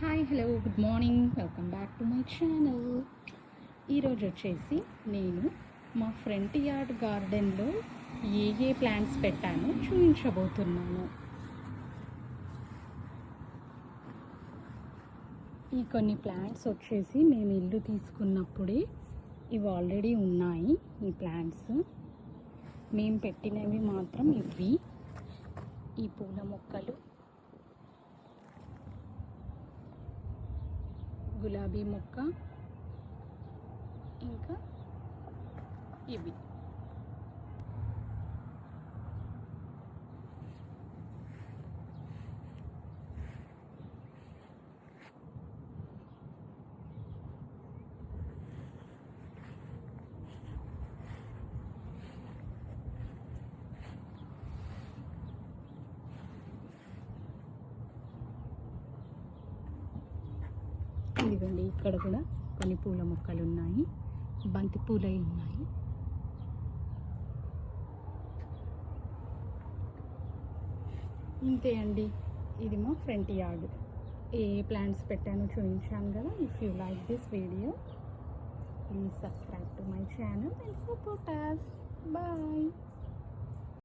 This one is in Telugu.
Hi hello good morning, welcome back to my channel. ఈరోజు వచ్చేసి నేను మా ఫ్రంట్ యార్డ్ గార్డెన్లో ఏ ప్లాంట్స్ పెట్టానో చూపించబోతున్నాను. ఈ కొన్ని ప్లాంట్స్ వచ్చేసి మేము ఇల్లు తీసుకున్నప్పుడే ఇవి ఆల్రెడీ ఉన్నాయి. ఈ ప్లాంట్స్ మేము పెట్టినవి మాత్రం ఇవి. ఈ పూల మొక్కలు, గులాబీ మొక్క, ఇంకా ఇవి. ఇదిగోండి, ఇక్కడ కూడా కొన్ని పూల మొక్కలు ఉన్నాయి, బంతి పూలవి ఉన్నాయి. ఇంతే అండి, ఇది మా ఫ్రంట్ యార్డ్. ఏ ప్లాంట్స్ పెట్టానో చూపించాను కదా. If you like this video, please subscribe to my channel and support us. Bye.